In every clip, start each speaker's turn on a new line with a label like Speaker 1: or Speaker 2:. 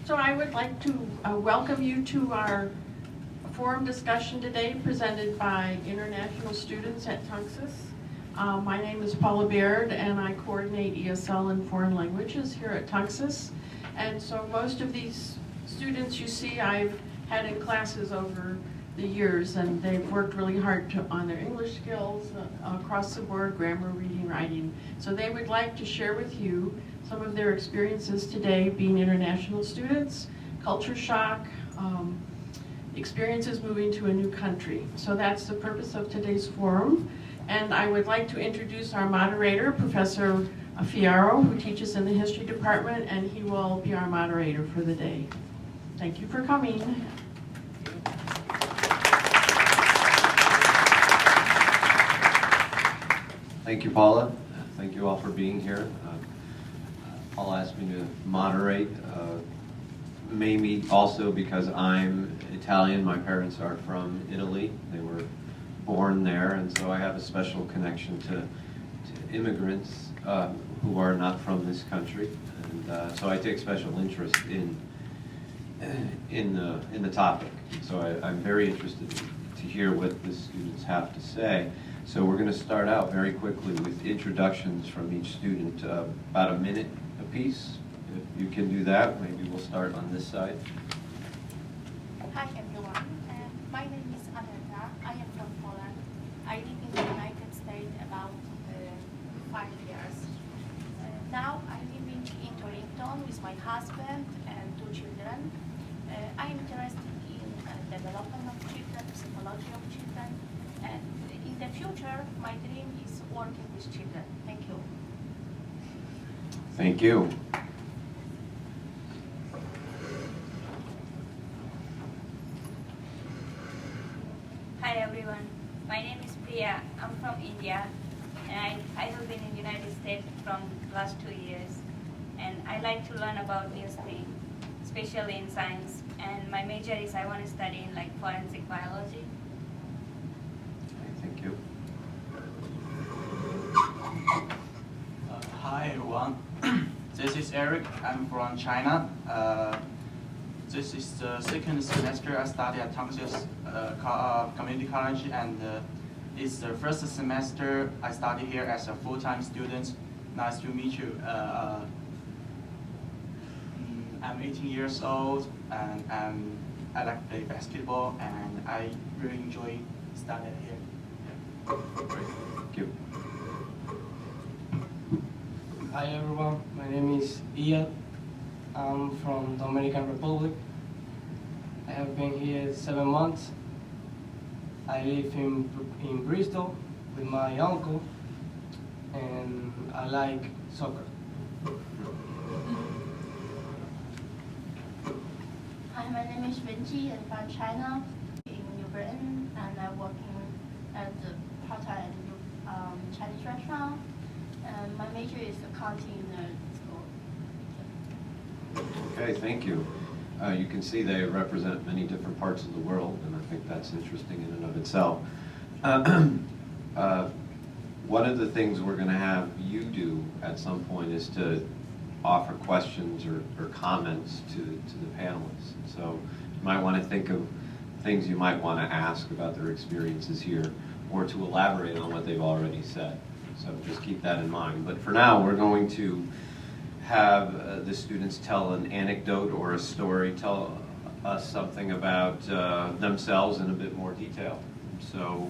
Speaker 1: So I would like to welcome you to our forum discussion today presented by international students at Tunxis. My name is Paula Baird and I coordinate ESL and foreign languages here at Tunxis. And so most of these students you see I've had in classes over the years, and they've worked really hard on their English skills across the board, grammar, reading, writing. So they would like to share with you some of their experiences today being international students, culture shock, experiences moving to a new country. So that's the purpose of today's forum. And I would like to introduce our moderator, Professor Fierro, who teaches in the history department, and he will be our moderator for the day. Thank you for coming.
Speaker 2: Thank you, Paula. Thank you all for being here. Paula asked me to moderate, maybe also because I'm Italian. My parents are from Italy. They were born there, and so I have a special connection to immigrants who are not from this country. And so I take special interest in the topic. So I'm very interested to hear what the students have to say. So we're going to start out very quickly with introductions from each student, about a minute apiece. If you can do that, maybe we'll start on this side.
Speaker 3: Hi everyone, my name is Aneta. I am from Poland. I live in the United States about 5 years. Now I'm living in Torrington with my husband and 2 children. I am interested in development of children, psychology of children, and in the future my dream is working with children. Thank you.
Speaker 2: Thank you.
Speaker 4: Hi everyone, my name is Priya. I'm from India and I have been in the United States from the last 2 years, and I like to learn about new things, especially in science, and my major is I want to study in like forensic biology.
Speaker 2: Thank you.
Speaker 5: Hi everyone, this is Eric. I'm from China. This is the second semester I study at Tunxis Community College, and it's the first semester I study here as a full-time student. Nice to meet you. I'm 18 years old, and I like to play basketball, and I really enjoy studying here.
Speaker 2: Thank you.
Speaker 6: Hi everyone, my name is Iyad. I'm from the Dominican Republic. I have been here 7 months. I live in Bristol with my uncle, and I like soccer.
Speaker 7: Hi, my name is Wenji. I'm from China, in New Britain, and I'm working at the part-time Chinese restaurant. And my major is accounting in the school.
Speaker 2: Okay, thank you. You can see they represent many different parts of the world, and I think that's interesting in and of itself. One of the things we're going to have you do at some point is to offer questions or comments to the panelists. So you might want to think of things you might want to ask about their experiences here, or to elaborate on what they've already said. So just keep that in mind. But for now, we're going to have the students tell an anecdote or a story, tell us something about themselves in a bit more detail. So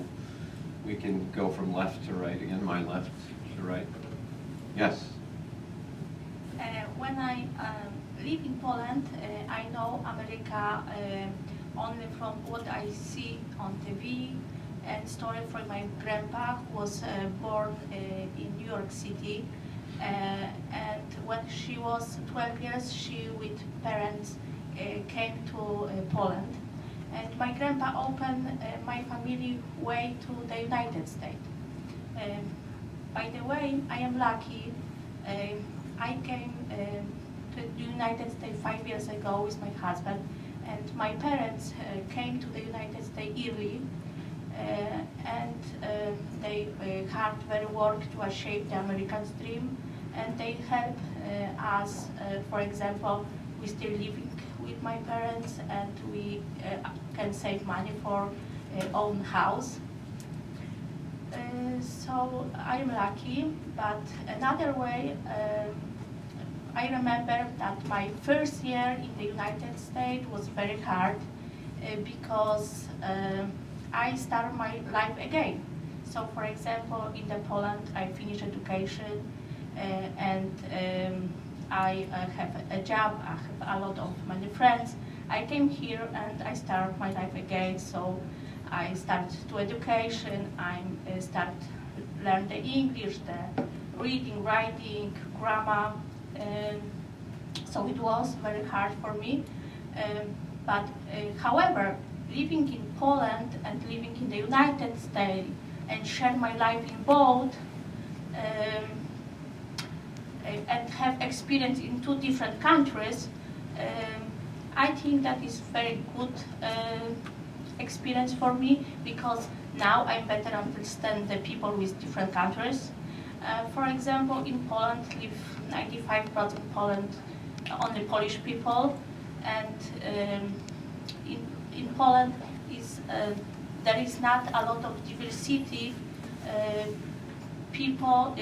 Speaker 2: we can go from left to right again, my left to right. Yes?
Speaker 3: When I live in Poland, I know America only from what I see on TV and story from my grandpa, who was born in New York City. And when she was 12 years, she with parents came to Poland. And my grandpa opened my family way to the United States. By the way, I am lucky. I came to the United States 5 years ago with my husband, and my parents came to the United States early, and they hard very work to shape the American dream, and they help us, for example, we still living with my parents, and we can save money for own house. So I'm lucky, but another way, I remember that my first year in the United States was very hard because I started my life again. So for example, in the Poland, I finished education and I have a job, I have a lot of many friends. I came here and I start my life again. So I start to education, I start learn the English, the reading, writing, grammar. So it was very hard for me. But however, living in Poland and living in the United States and share my life in both and have experience in two different countries, I think that is very good experience for me, because now I better understand the people with different countries. For example, in Poland live 95% Poland, only Polish people, and in Poland there is not a lot of diversity people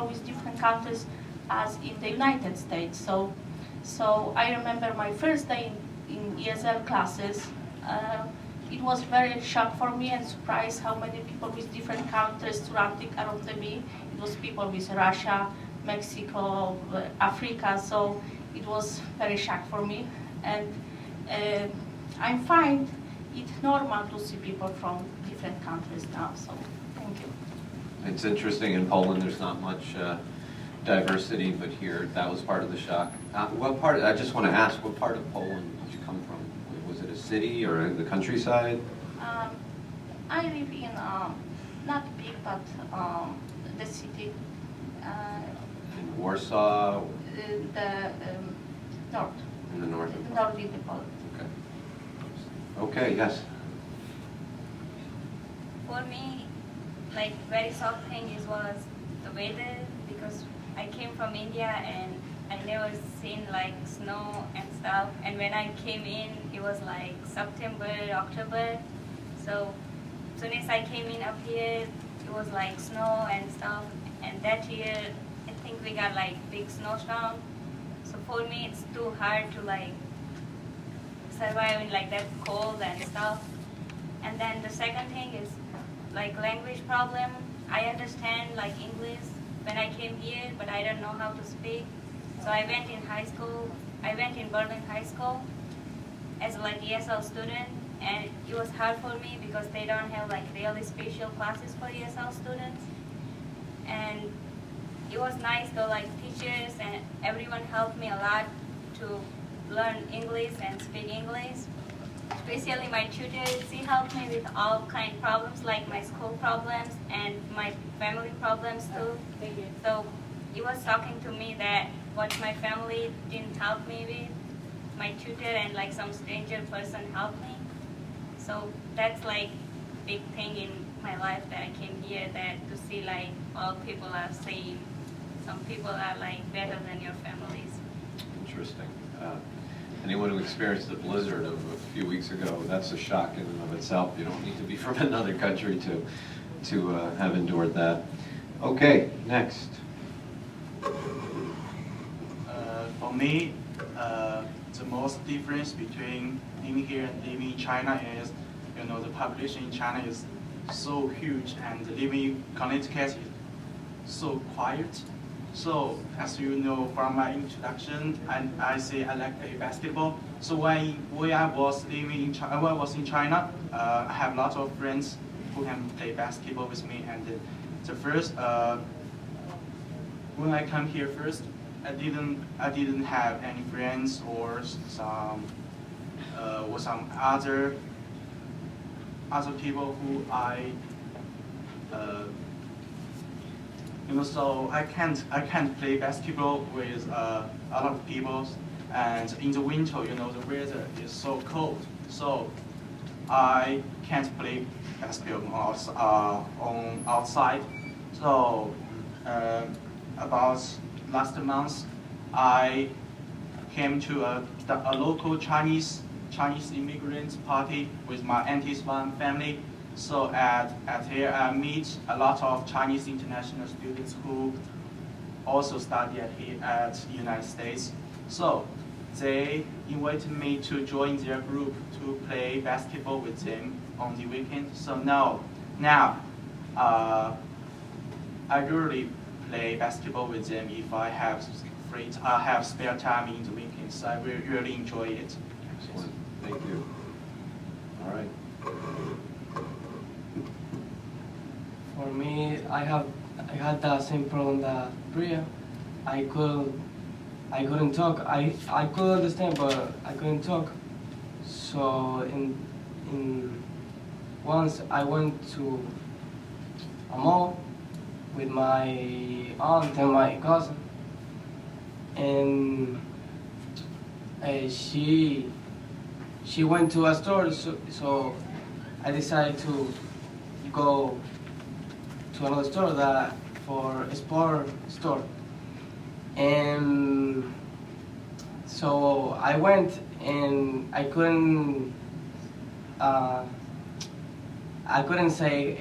Speaker 3: with different countries as in the United States. So I remember my first day in ESL classes. It was very shock for me and surprised how many people with different countries surrounding around me. It was people with Russia, Mexico, Africa, so it was very shock for me. And I find it normal to see people from different countries now, so thank you.
Speaker 2: It's interesting, in Poland there's not much diversity, but here that was part of the shock. What part, I just want to ask, what part of Poland did you come from? Was it a city or the countryside?
Speaker 3: I live in, not big, but the city.
Speaker 2: In Warsaw?
Speaker 3: The north.
Speaker 2: In the north of
Speaker 3: North in Poland.
Speaker 2: Okay. Okay, yes.
Speaker 4: For me, like very soft thing was the weather, because I came from India and I never seen like snow and stuff. And when I came in, it was like September, October. So as soon as I came in up here, it was like snow and stuff. And that year, I think we got like big snowstorm. So for me, it's too hard to like survive in like that cold and stuff. And then the second thing is like language problem. I understand like English when I came here, but I don't know how to speak. So I went in high school. I went in Berlin High School as like ESL student, and it was hard for me because they don't have like really special classes for ESL students. And it was nice though, like teachers and everyone helped me a lot to learn English and speak English. Especially my tutors, he helped me with all kind of problems, like my school problems and my family problems too. So he was talking to me that what my family didn't help me with, my tutor and like some stranger person helped me. So that's like big thing in my life that I came here, that to see like all people are same. Some people are like better than your families.
Speaker 2: Interesting. Anyone who experienced the blizzard of a few weeks ago, that's a shock in and of itself. You don't need to be from another country to have endured that. Okay, next.
Speaker 5: For me, the most difference between living here and living in China is, you know, the population in China is so huge, and living in Connecticut is so quiet. So, as you know from my introduction, I say I like play basketball. So when I was living in China, when I was in China, I have lots of friends who can play basketball with me. And the first, when I come here first, I didn't have any friends or some other people who so I can't play basketball with a lot of people, and in the winter, you know, the weather is so cold, so I can't play basketball on outside. So about last month, I came to a local Chinese immigrant party with my auntie's family. So at here I meet a lot of Chinese international students who also study at United States. So they invited me to join their group to play basketball with them on the weekend. So now I usually play basketball with them if I have spare time in the weekends. I really enjoy it.
Speaker 2: Excellent. Thank you. All right.
Speaker 6: For me, I had the same problem that Priya. I couldn't talk. I could understand, but I couldn't talk. So once I went to a mall with my aunt and my cousin, and she went to a store, so I decided to go to another store for a sport store, and so I went and I couldn't say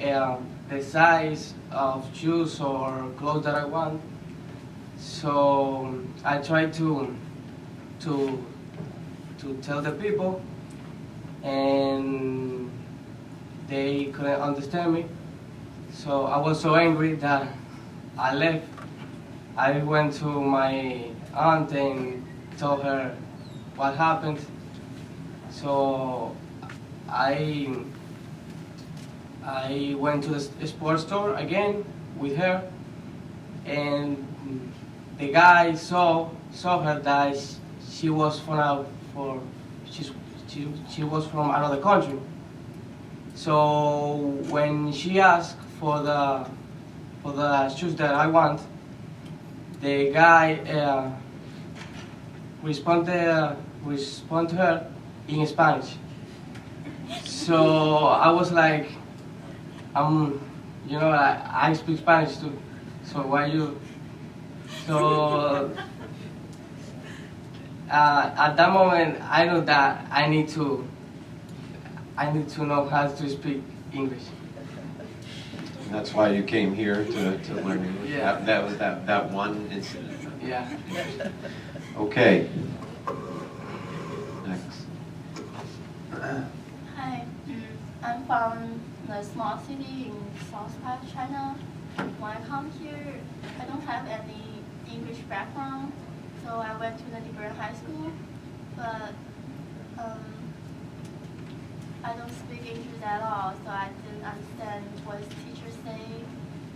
Speaker 6: the size of shoes or clothes that I want. So I tried to tell the people, and they couldn't understand me. So I was so angry that I left. I went to my aunt and told her what happened. So I went to the sports store again with her, and the guy saw her that she was she was from another country. So when she asked for the shoes that I want, the guy respond to her in Spanish. So I was like, I speak Spanish too. So why you? So at that moment, I know that I need to know how to speak English.
Speaker 2: And that's why you came here to learn English?
Speaker 6: Yeah.
Speaker 2: That was that one incident?
Speaker 6: Yeah.
Speaker 2: Okay. Next.
Speaker 7: Hi, I'm from a small city in south part of China. When I come here, I don't have any English background, so I went to the different high school, but I don't speak English at all, so I didn't understand what teachers say,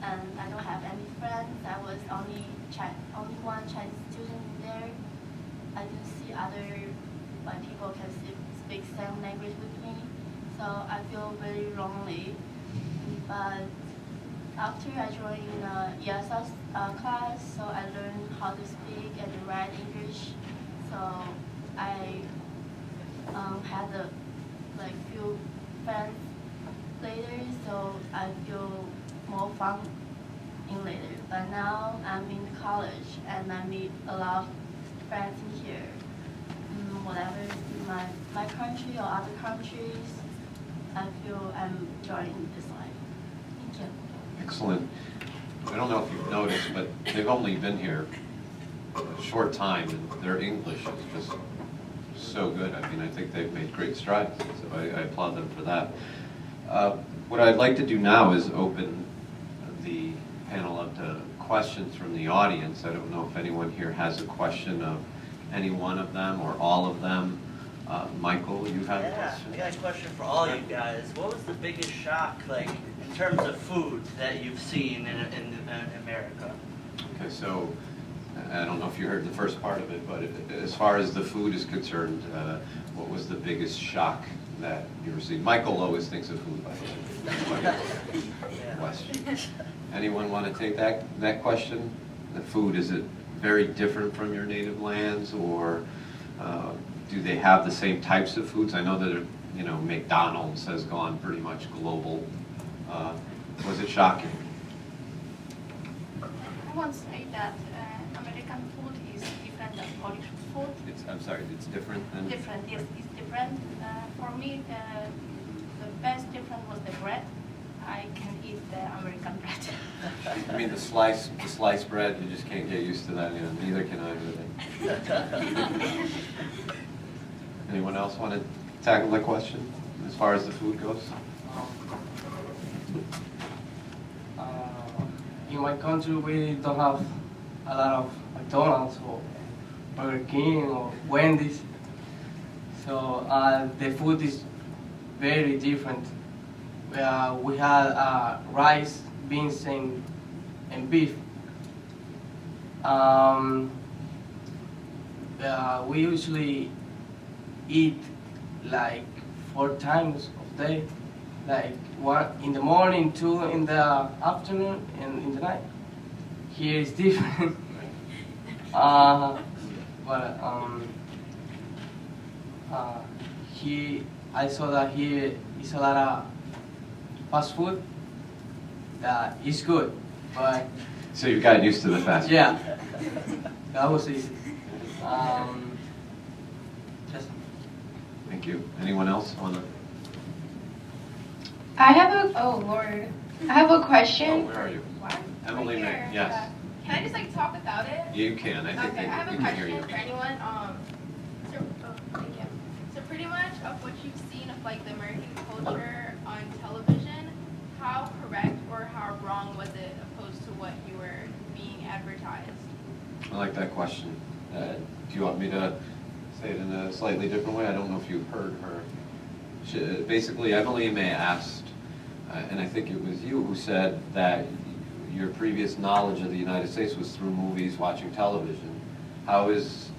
Speaker 7: and I don't have any friends. I was only one Chinese student there. I didn't see other people can speak same language with me, so I feel very lonely. But after I joined ESL class, so I learned how to speak and write English. So I had few friends later, so I feel more fun in later. But now I'm in college and I meet a lot of friends in here. Whatever my country or other countries, I feel I'm enjoying this life. Thank you.
Speaker 2: Excellent. I don't know if you've noticed, but they've only been here a short time, and their English is just so good. I mean, I think they've made great strides, so I applaud them for that. What I'd like to do now is open the panel up to questions from the audience. I don't know if anyone here has a question of any one of them or all of them. Michael, you have a question?
Speaker 8: I got a question for all you guys. What was the biggest shock, in terms of food that you've seen in America?
Speaker 2: Okay, so I don't know if you heard the first part of it, but as far as the food is concerned, what was the biggest shock that you received? Michael always thinks of food, by the way. That's my question. Anyone want to take that question? The food, is it very different from your native lands, or do they have the same types of foods? I know that McDonald's has gone pretty much global. Was it shocking?
Speaker 3: I want to say that American food is different Polish food.
Speaker 2: I'm sorry, it's different than?
Speaker 3: Different, yes, it's different. For me, the best difference was the bread. I can eat the American bread.
Speaker 2: I mean, the sliced bread, you just can't get used to that, you know, neither can I really. Anyone else want to tackle the question as far as the food goes?
Speaker 6: In my country, we don't have a lot of McDonald's or Burger King or Wendy's. So the food is very different. We had rice, beans, and beef. We usually eat like 4 times a day, like 1 in the morning, 2 in the afternoon, and in the night. Here is different. I saw that here is a lot of fast food that is good, but
Speaker 2: So you've gotten used to the fast food?
Speaker 6: yeah, that was easy. Just
Speaker 2: Thank you. Anyone else want to?
Speaker 9: I have I have a
Speaker 2: Oh,
Speaker 9: question.
Speaker 2: where are you?
Speaker 10: What?
Speaker 2: Emily May,
Speaker 10: Right here.
Speaker 2: yes.
Speaker 10: Can I just like talk without it?
Speaker 2: You can, I think
Speaker 10: Okay, I have
Speaker 2: we
Speaker 10: a
Speaker 2: can hear
Speaker 10: question
Speaker 2: you.
Speaker 10: for anyone. Thank you. So pretty much of what you've seen of like the American culture on television, how correct or how wrong was it opposed to what you were being advertised?
Speaker 2: I like that question. Do you want me to say it in a slightly different way? I don't know if you heard her. Basically, Emily May asked, and I think it was you who said that your previous knowledge of the United States was through movies, watching television. How is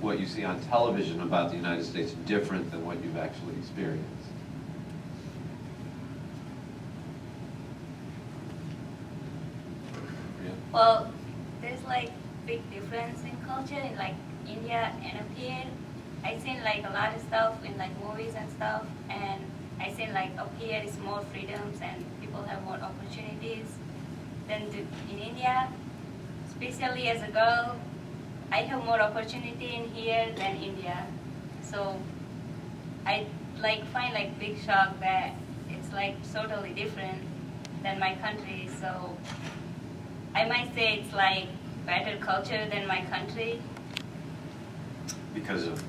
Speaker 2: what you see on television about the United States different than what you've actually experienced? Yeah.
Speaker 4: Well, there's like big difference in culture in like India and up here. I seen like a lot of stuff in like movies and stuff, and I seen like up here is more freedoms and people have more opportunities than in India. Especially as a girl, I have more opportunity in here than India. So I like find like big shock that it's like totally different than my country. So I might say it's like better culture than my country.
Speaker 2: Because of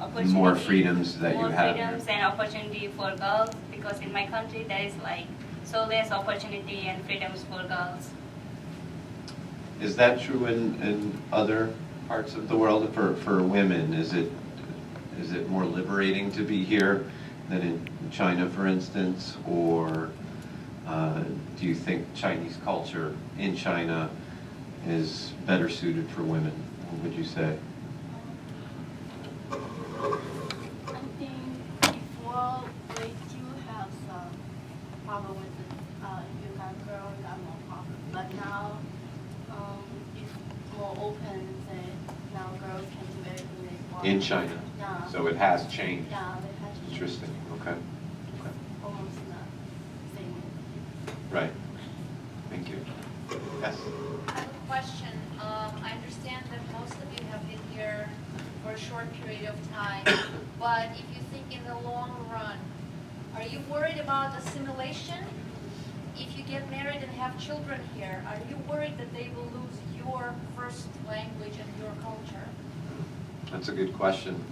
Speaker 4: Opportunity,
Speaker 2: more freedoms that you have
Speaker 4: More
Speaker 2: here.
Speaker 4: freedoms and opportunity for girls, because in my country there is like so less opportunity and freedoms for girls.
Speaker 2: Is that true in other parts of the world for women? Is it more liberating to be here than in China, for instance, or do you think Chinese culture in China is better suited for women? What would you say?
Speaker 7: I think before we do have some problem with it. If you're not girl, you got more problem. But now it's more open. Say now girls can do everything they want.
Speaker 2: In China?
Speaker 7: Yeah.
Speaker 2: So it has changed?
Speaker 7: Yeah, they have to.
Speaker 2: Interesting, okay.
Speaker 7: Almost the same.
Speaker 2: Right. Thank you. Yes?
Speaker 11: I have a question. I understand that most of you have been here for a short period of time, but if you think in the long run, are you worried about assimilation? If you get married and have children here, are you worried that they will lose your first language and your culture?
Speaker 2: That's a good question.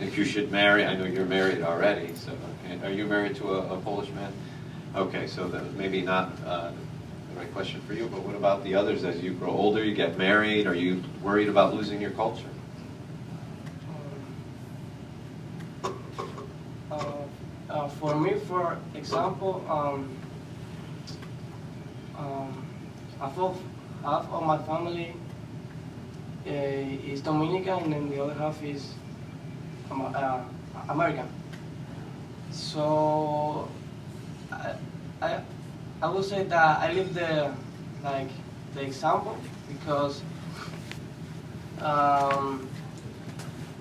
Speaker 2: If you should marry, I know you're married already, so are you married to a Polish man? Okay, so that maybe not the right question for you, but what about the others? As you grow older, you get married, are you worried about losing your culture?
Speaker 6: For me, for example, half of my family is Dominican and the other half is American. So I would say that I live the example because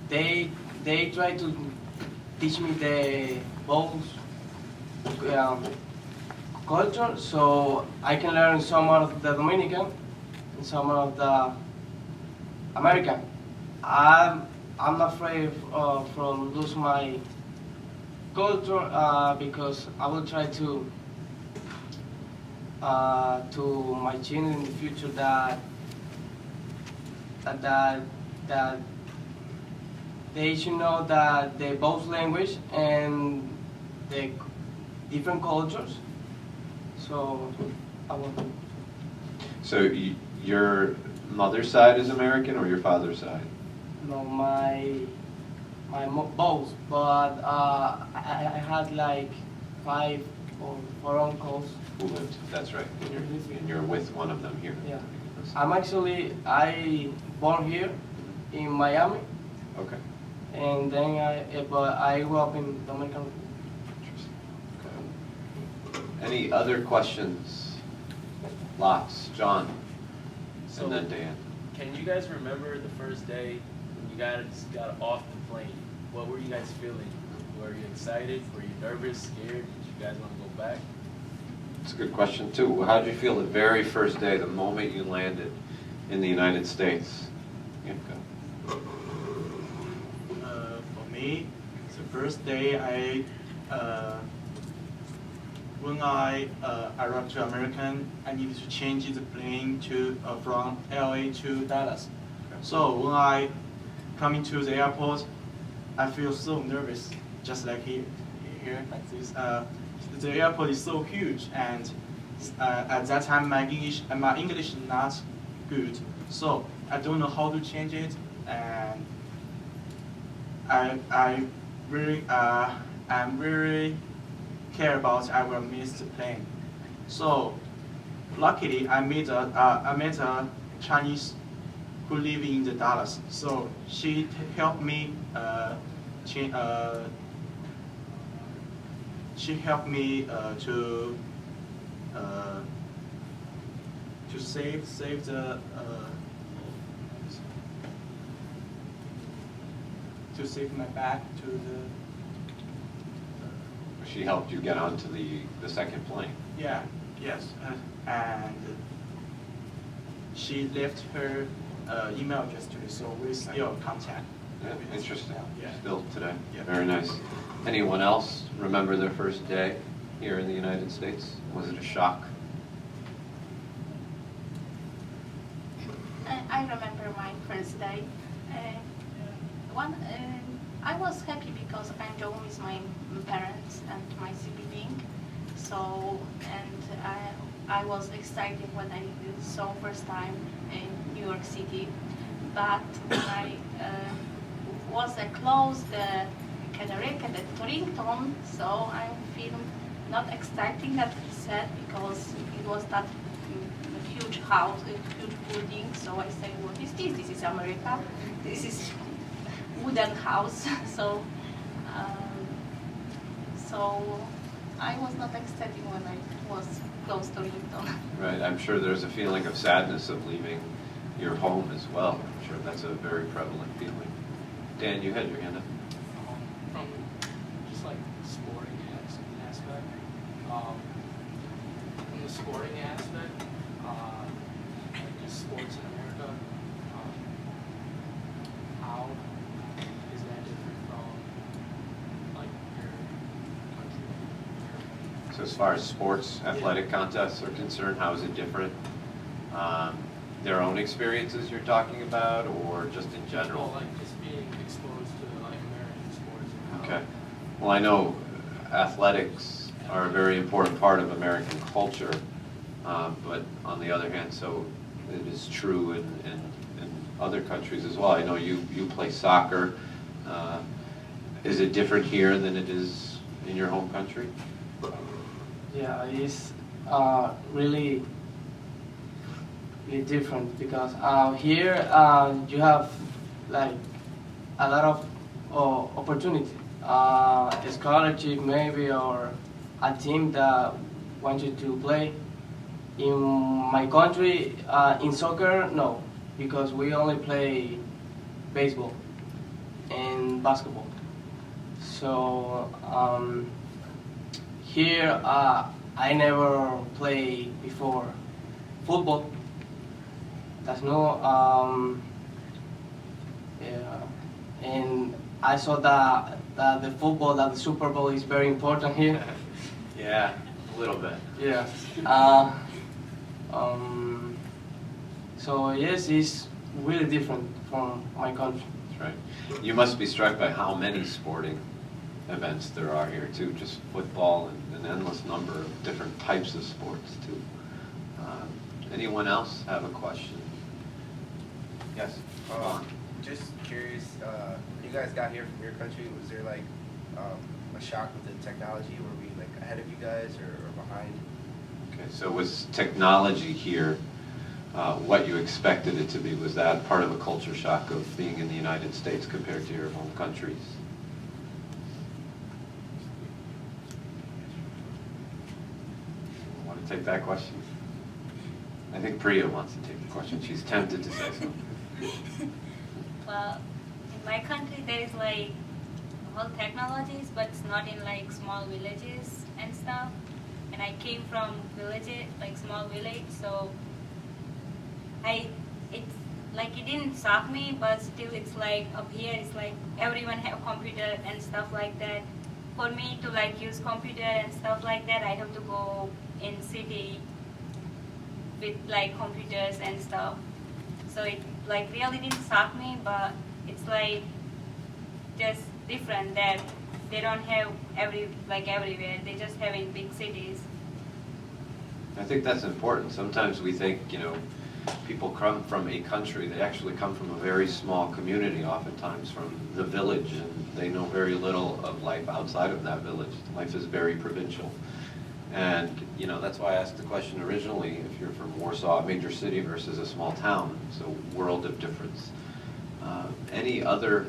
Speaker 6: they try to teach me the both culture, so I can learn some of the Dominican and some of the American. I'm afraid from lose my culture because I will try to my children in the future that they should know that they both language and the different cultures. So I want to.
Speaker 2: So your mother's side is American or your father's side?
Speaker 6: No, both, but I had like 5 or 4 uncles.
Speaker 2: Who lived? That's right. And you're with one of them here.
Speaker 6: Yeah. I born here in Miami,
Speaker 2: Okay.
Speaker 6: and then I grew up in Dominican Republic.
Speaker 2: Any other questions? Lots. John.
Speaker 12: So,
Speaker 2: And then Dan.
Speaker 12: can you guys remember the first day when you guys got off the plane? What were you guys feeling? Were you excited? Were you nervous, scared? Did you guys want to go back?
Speaker 2: It's a good question too. How did you feel the very first day, the moment you landed in the United States? Yeah, go.
Speaker 5: For me, the first day when I arrived to America, I needed to change the plane to from LA to Dallas. So when I come into the airport, I feel so nervous, just like here like this. The airport is so huge, and at that time my English is not good, so I don't know how to change it, and I'm very care about I will miss the plane. So luckily I met a Chinese who live in the Dallas. So she helped me to save the to save my bag to the.
Speaker 2: She helped you get onto the second plane.
Speaker 5: Yeah, yes, and she left her email address to me, so we still contact.
Speaker 2: Yeah, interesting.
Speaker 5: Yeah.
Speaker 2: Still today.
Speaker 5: Yeah.
Speaker 2: Very nice. Anyone else remember their first day here in the United States? Was it a shock?
Speaker 3: I remember my first day. I was happy because I'm going with my parents and my sibling. So, and I was excited when I saw first time in New York City. But when I was close the Connecticut, the Torrington, so I feel not exciting that sad because it was that huge house, a huge building. So I say, what is this? This is America. This is wooden house. So, so I was not excited when I was close to Torrington.
Speaker 2: Right. I'm sure there's a feeling of sadness of leaving your home as well. I'm sure that's a very prevalent feeling. Dan, you had your hand up.
Speaker 13: From just like sporting aspect, from the sporting aspect, like just sports in America, how is that different from like your country?
Speaker 2: So as far as sports, athletic contests are concerned, how is it different? Their own experiences you're talking about, or just in general?
Speaker 13: Well, like just being exposed to like American sports. And how
Speaker 2: Okay. Well, I know athletics are a very important part of American culture, but on the other hand, so it is true in other countries as well. I know you play soccer. Is it different here than it is in your home country?
Speaker 6: Yeah, it's really different because here you have like a lot of opportunity, a scholarship maybe, or a team that wants you to play. In my country, in soccer, no, because we only play baseball and basketball. So here I never played before football. That's no and I saw that the football, that the Super Bowl is very important here.
Speaker 2: Yeah, a little bit.
Speaker 6: Yeah. So yes, it's really different from my country.
Speaker 2: That's right. You must be struck by how many sporting events there are here too, just football and an endless number of different types of sports too. Anyone else have a question? Yes.
Speaker 14: Just curious, when you guys got here from your country, was there like a shock with the technology? Were we like ahead of you guys or behind?
Speaker 2: Okay, so was technology here what you expected it to be? Was that part of a culture shock of being in the United States compared to your home countries? Want to take that question? I think Priya wants to take the question. She's tempted to say something.
Speaker 4: Well, in my country there is like whole technologies, but it's not in like small villages and stuff. And I came from village, like small village, so it's like it didn't shock me, but still it's like up here it's like everyone have computer and stuff like that. For me to like use computer and stuff like that, I have to go in city with like computers and stuff. So it like really didn't shock me, but it's like just different that they don't have everywhere. They just have in big cities.
Speaker 2: I think that's important. Sometimes we think, people come from a country, they actually come from a very small community, oftentimes from the village, and they know very little of life outside of that village. Life is very provincial. And, that's why I asked the question originally, if you're from Warsaw, a major city versus a small town, it's a world of difference. Any other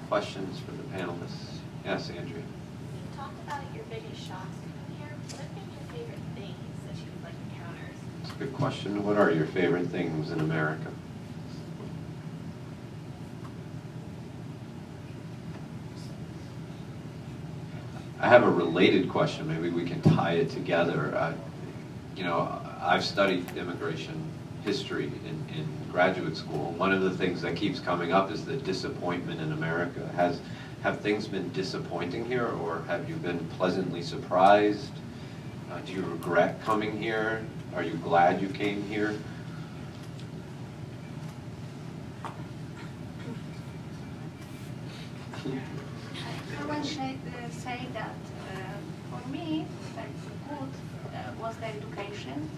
Speaker 2: questions for the panelists? Yes, Andrea.
Speaker 15: You talked about your biggest shocks coming here. What have been your favorite things that you've encountered?
Speaker 2: That's a good question. What are your favorite things in America? I have a related question. Maybe we can tie it together. I've studied immigration history in graduate school. One of the things that keeps coming up is the disappointment in America. Have things been disappointing here, or have you been pleasantly surprised? Do you regret coming here? Are you glad you came here?
Speaker 3: I want to say that for me, good was the education,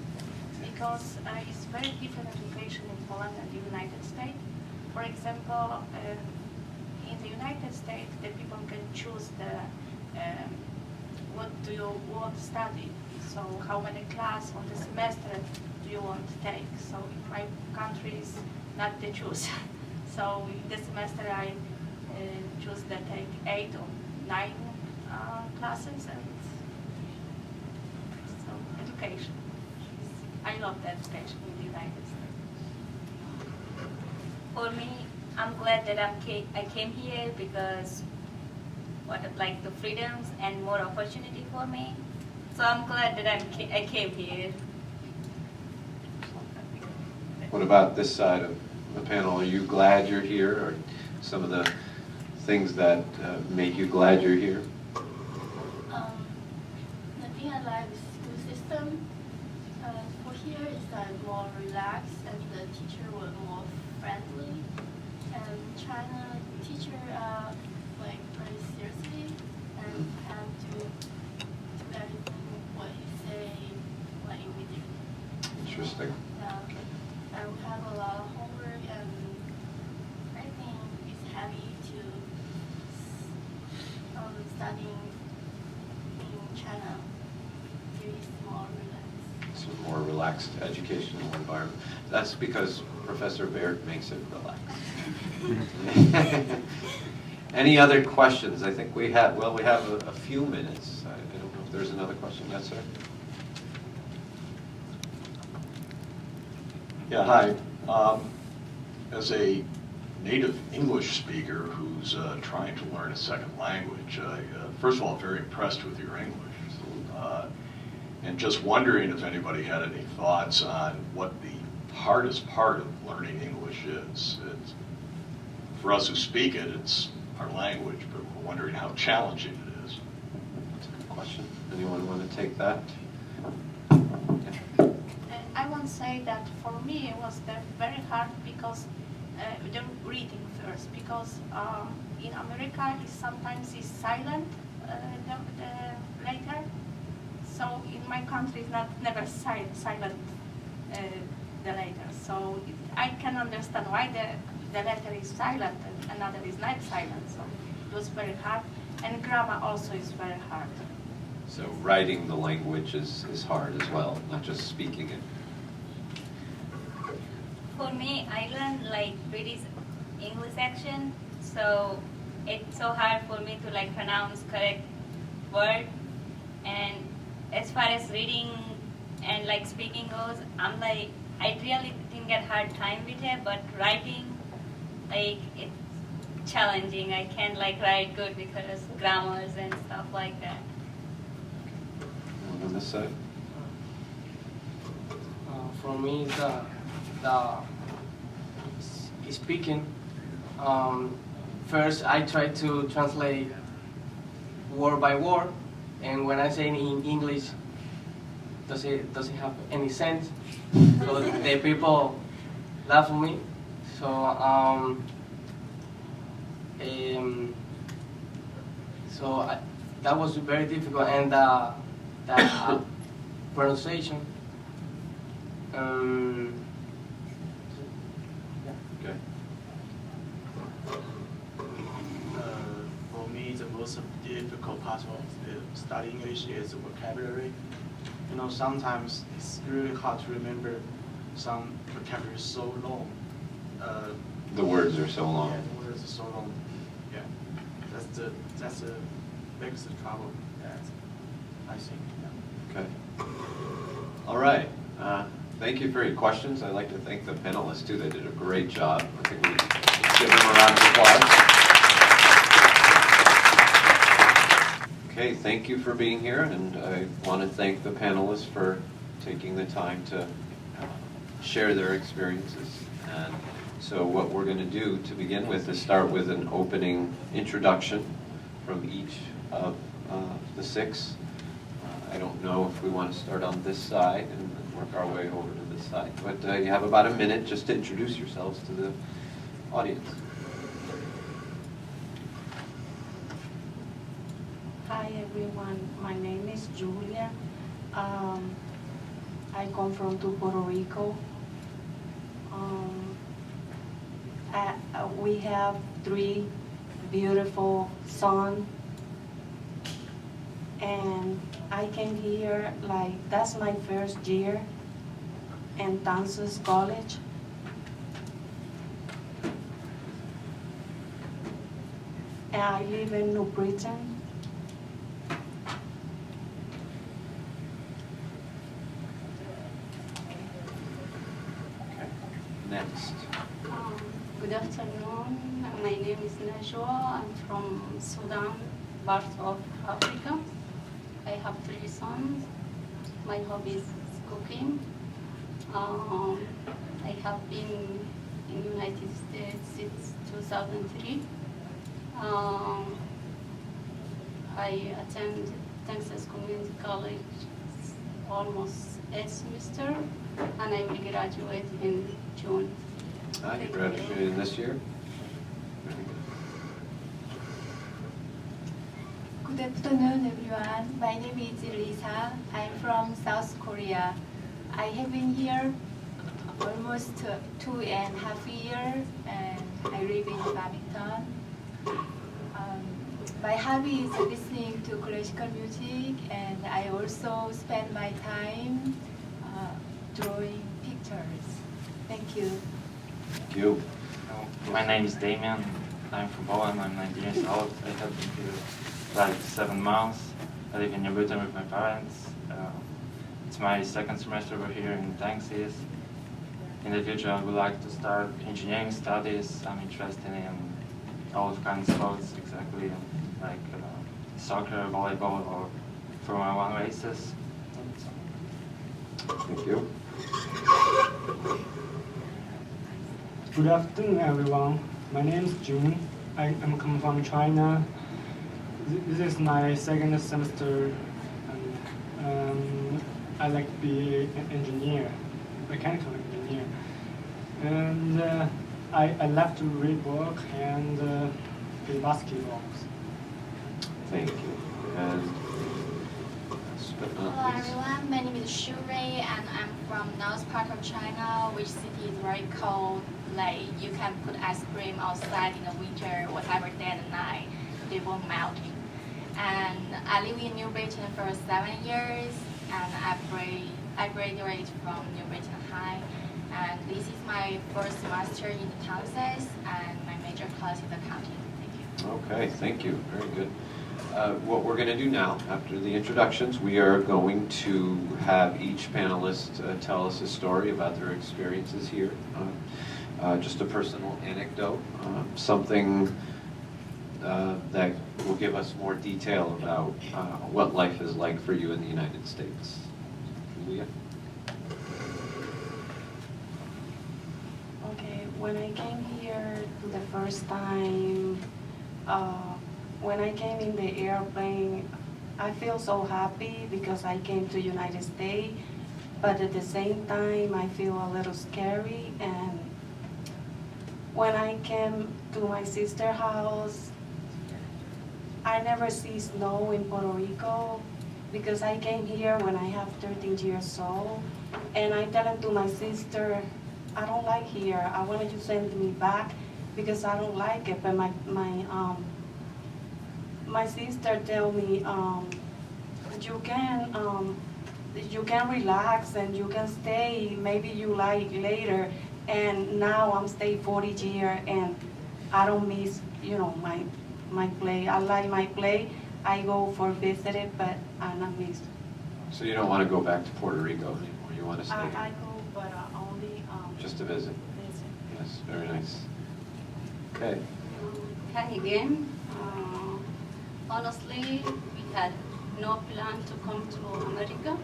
Speaker 3: because it's very different education in Poland and the United States. For example, in the United States, the people can choose what do you want to study. So how many classes on the semester do you want to take? So in my country is not the choose. So in the semester I choose to take 8 or 9 classes, and so education. I love the education in the United States.
Speaker 4: For me, I'm glad that I came here because like the freedoms and more opportunity for me. So I'm glad that I came here.
Speaker 2: What about this side of the panel? Are you glad you're here, or some of the things that make you glad you're here?
Speaker 7: The thing I like is school system. For here it's more relaxed, and the teacher were more friendly. And China teacher very seriously and have to do everything what he say immediately.
Speaker 2: Interesting.
Speaker 7: I have a lot of homework, and I think it's heavy to studying in China. Here is more relaxed.
Speaker 2: It's a more relaxed educational environment. That's because Professor Baird makes it relaxed. Any other questions? I think we have a few minutes. I don't know if there's another question. Yes, sir?
Speaker 16: Yeah, hi. As a native English speaker who's trying to learn a second language, first of all, I'm very impressed with your English. And just wondering if anybody had any thoughts on what the hardest part of learning English is. for us who speak it, it's our language, but we're wondering how challenging it is.
Speaker 2: That's a good question. Anyone want to take that?
Speaker 3: I want to say that for me it was very hard because the reading first, because in America it sometimes is silent the letter, so in my country it's never silent the letter, so I can understand why the letter is silent and another is not silent, so it was very hard, and grammar also is very hard.
Speaker 2: So writing the language is hard as well, not just speaking it.
Speaker 4: For me, I learned like British English accent, so it's so hard for me to like pronounce correct word. And as far as reading and like speaking goes, I'm like I really didn't get hard time with it, but writing, like it's challenging. I can't like write good because grammars and stuff like that.
Speaker 2: On this side.
Speaker 6: For me, the speaking. First, I try to translate word by word, and when I say in English, doesn't have any sense. So the people laugh at me. So that was very difficult, and the pronunciation.
Speaker 2: Okay.
Speaker 5: For me, the most difficult part of studying English is the vocabulary. You know, sometimes it's really hard to remember some vocabulary so long.
Speaker 2: The words are so long.
Speaker 5: Yeah, the words are so long. Yeah, that's the biggest trouble that I think. Yeah.
Speaker 2: Okay. All right. Thank you for your questions. I'd like to thank the panelists too. They did a great job. I think we give them a round of applause. Okay, thank you for being here, and I want to thank the panelists for taking the time to share their experiences. And so what we're going to do to begin with is start with an opening introduction from each of the six. I don't know if we want to start on this side and work our way over to this side. But you have about a minute just to introduce yourselves to the audience.
Speaker 17: Hi everyone, my name is Julia. I come from Puerto Rico. We have 3 beautiful sons, and I came here like that's my first year in Tunxis College. And I live in New Britain.
Speaker 2: Okay. Next.
Speaker 18: Good afternoon. My name is Najwa. I'm from Sudan, part of Africa. I have 3 sons. My hobby is cooking. I have been in the United States since 2003. I attend Tunxis Community College almost 8 semester, and I will graduate in June.
Speaker 2: You graduated this year?
Speaker 19: Good afternoon, everyone. My name is Lisa. I'm from South Korea. I have been here almost 2.5 years, and I live in Badminton. My hobby is listening to classical music, and I also spend my time drawing pictures. Thank you.
Speaker 2: Thank you.
Speaker 20: My name is Damien. I'm from Poland. I'm 19 years old. I have been here like 7 months. I live in New Britain with my parents. It's my 2nd semester over here in Tunxis. In the future, I would like to start engineering studies. I'm interested in all kinds of sports, exactly like soccer, volleyball, or Formula 1 races.
Speaker 2: Thank you.
Speaker 21: Good afternoon, everyone.
Speaker 6: My name is June. I'm coming from China. This is my second semester, and I like to be an engineer, mechanical engineer. And I love to read book and play basketball.
Speaker 2: Thank you. And last but not
Speaker 21: Hello
Speaker 2: least.
Speaker 21: everyone, my name is Shu Rei and I'm from north part of China, which city is very cold. Like you can put ice cream outside in the winter, whatever day and night, they won't melt. And I live in New Britain for 7 years and I graduated from New Britain High. And this is my first semester in Tunxis and my major class is accounting. Thank you.
Speaker 2: Okay, thank you. Very good. What we're going to do now, after the introductions, we are going to have each panelist tell us a story about their experiences here. Just a personal anecdote, something that will give us more detail about what life is like for you in the United States. Julia?
Speaker 17: Okay, when I came here the first time, when I came in the airplane, I feel so happy because I came to United States, but at the same time I feel a little scary. And when I came to my sister's house, I never see snow in Puerto Rico because I came here when I have 13 years old, and I tell to my sister, I don't like here. I wanted to send me back because I don't like it. But my sister tell me you can relax and you can stay. Maybe you like later. And now I'm stay 40 years and I don't miss my play. I like my play. I go for visit it, but I don't miss.
Speaker 2: So you don't want to go back to Puerto Rico anymore? You want to stay
Speaker 17: I
Speaker 2: here?
Speaker 17: go, but only
Speaker 2: Just to visit?
Speaker 17: visit.
Speaker 2: Yes, very nice. Okay.
Speaker 18: Hi again. Honestly, we had no plan to come to America,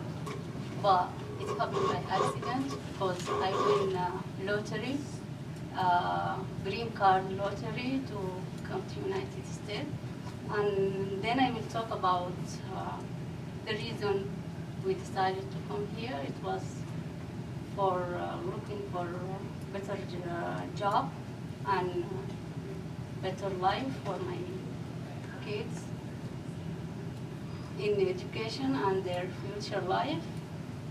Speaker 18: but it happened by accident because I win lottery, green card lottery to come to United States. And then I will talk about the reason we decided to come here. It was for looking for a better job and better life for my kids in education and their future life.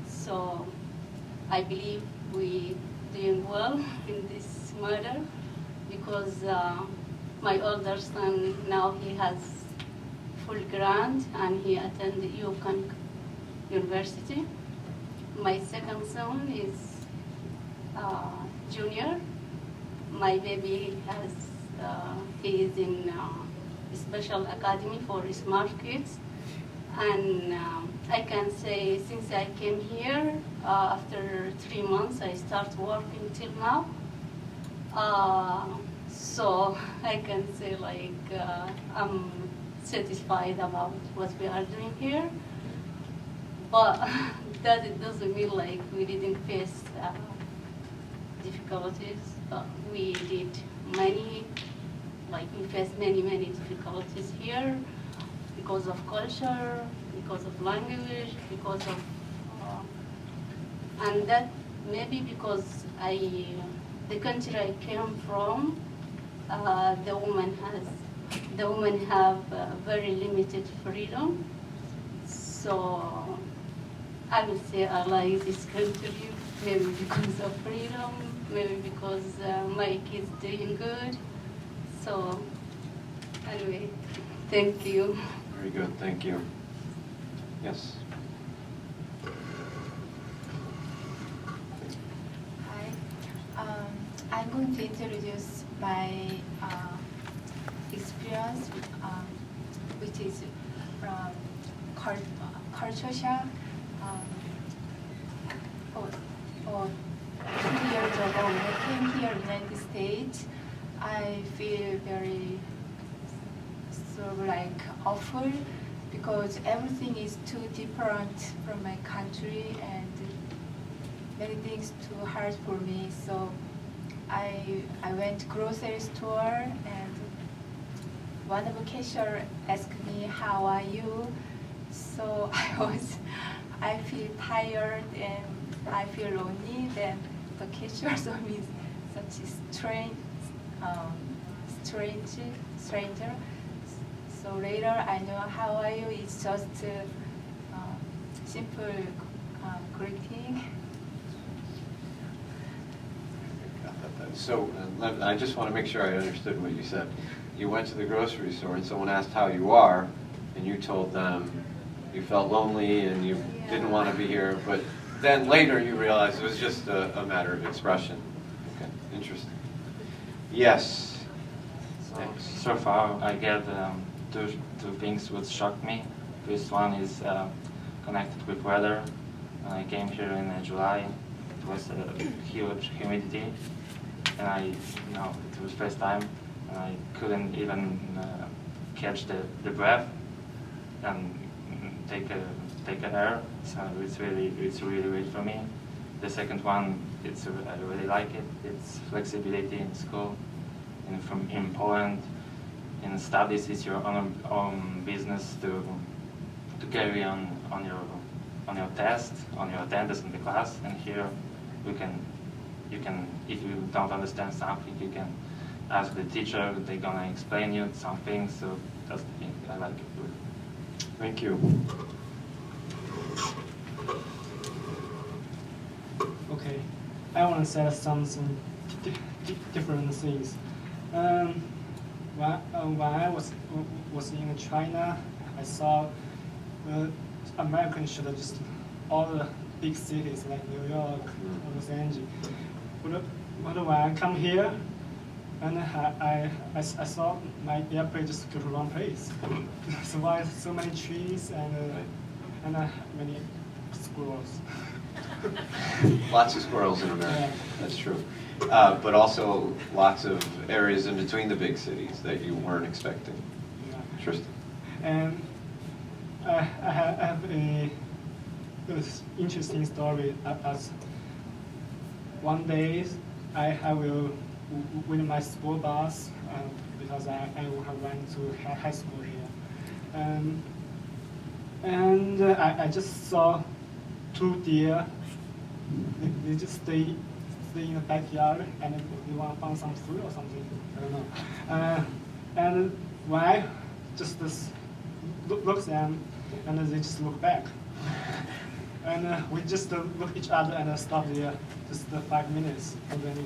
Speaker 18: So I believe we doing well in this matter because my older son now he has full grant and he attended UConn University. My second son is junior. My baby has he is in special academy for smart kids, and I can say since I came here after 3 months I start working till now. So I can say like I'm satisfied about what we are doing here, but that it doesn't mean like we didn't face difficulties. But we did many, like we faced many difficulties here because of culture, because of language, because of, and that maybe because the country I came from, the women have very limited freedom. So I would say I like this country maybe because of freedom, maybe because my kids doing good. So anyway, thank you.
Speaker 2: Very good, thank you. Yes.
Speaker 19: Hi. I'm going to introduce my experience, which is from culture shock. 2 years ago, when I came here in the United States, I feel very sort of like awful because everything is too different from my country and many things too hard for me. So I went grocery store and one of the cashier asked me, "How are you?" So I feel tired and I feel lonely. Then the cashier saw me such a stranger. So later I know how are you. It's just simple greeting.
Speaker 2: So I just want to make sure I understood what you said. You went to the grocery store and someone asked how you are, and you told them you felt lonely and you didn't want to be here, but then later you realized it was just a matter of expression. Okay, interesting. Yes.
Speaker 20: So far, I get two things which shocked me. First one is connected with weather. When I came here in July, it was a huge humidity, and it was first time, and I couldn't even catch the breath and take air. So it's really weird for me. The second one, I really like it. It's flexibility in school. In Poland, in studies, it's your own business to carry on your test, on your attendance in the class. And here, you can if you don't understand something, you can ask the teacher. They're gonna explain you something. So that's the thing I like it.
Speaker 2: Thank you.
Speaker 13: Okay, I want to say something different things. When I was in China, I saw Americans should have just all the big cities like New York, Los Angeles. But when I come here, and I saw my airplane just go to the wrong place. So why so many trees and many squirrels?
Speaker 2: Lots of squirrels in America.
Speaker 13: Yeah.
Speaker 2: That's true. But also lots of areas in between the big cities that you weren't expecting.
Speaker 13: Yeah.
Speaker 2: Interesting.
Speaker 13: And I have a interesting story. As one day, I will with my school bus because I went to high school here, and I just saw two deer. They just stay in the backyard and they want to find some food or something. I don't know. And when I just look at them, and they just look back. And we just look at each other and stop there just 5 minutes. And then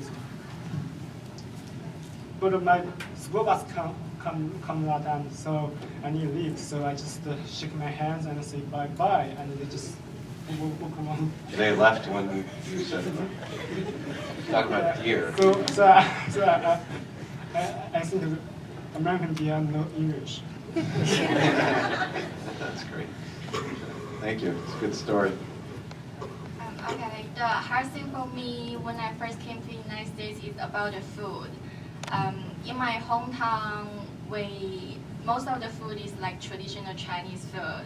Speaker 13: but my school bus come that time, so I need to leave. So I just shake my hands and say bye-bye, and they just walk along.
Speaker 2: They left when you said talk about deer.
Speaker 13: So I think American deer know English.
Speaker 2: That's great. Thank you. It's a good story.
Speaker 21: Okay, the hard thing for me when I first came to the United States is about the food. In my hometown, most of the food is like traditional Chinese food.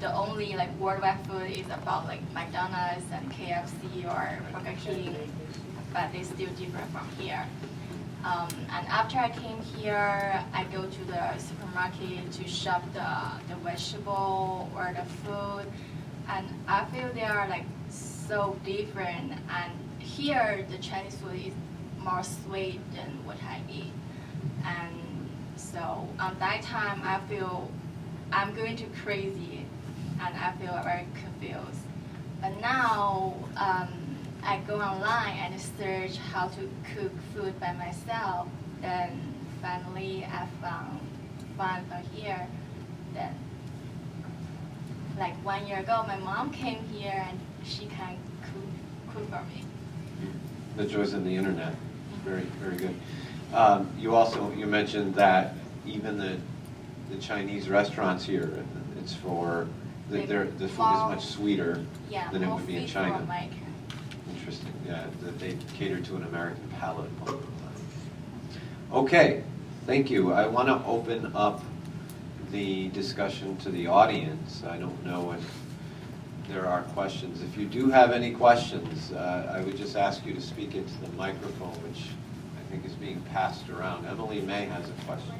Speaker 21: The only like worldwide food is about like McDonald's and KFC or Burger King, but they're still different from here. And after I came here, I go to the supermarket to shop the vegetable or the food, and I feel they are like so different. And here, the Chinese food is more sweet than what I eat. And so at that time, I feel I'm going too crazy, and I feel very confused. But now, I go online and search how to cook food by myself. Then finally, I found here. Then, like 1 year ago, my mom came here and she can cook for me.
Speaker 2: The joys of the internet. Very, very good. You mentioned that even the Chinese restaurants here, it's for the food is much sweeter than it would be in China. Interesting. Yeah, that they cater to an American palate. Okay, thank you. I want to open up the discussion to the audience. I don't know if there are questions. If you do have any questions, I would just ask you to speak into the microphone, which I think is being passed around. Emily May has a question.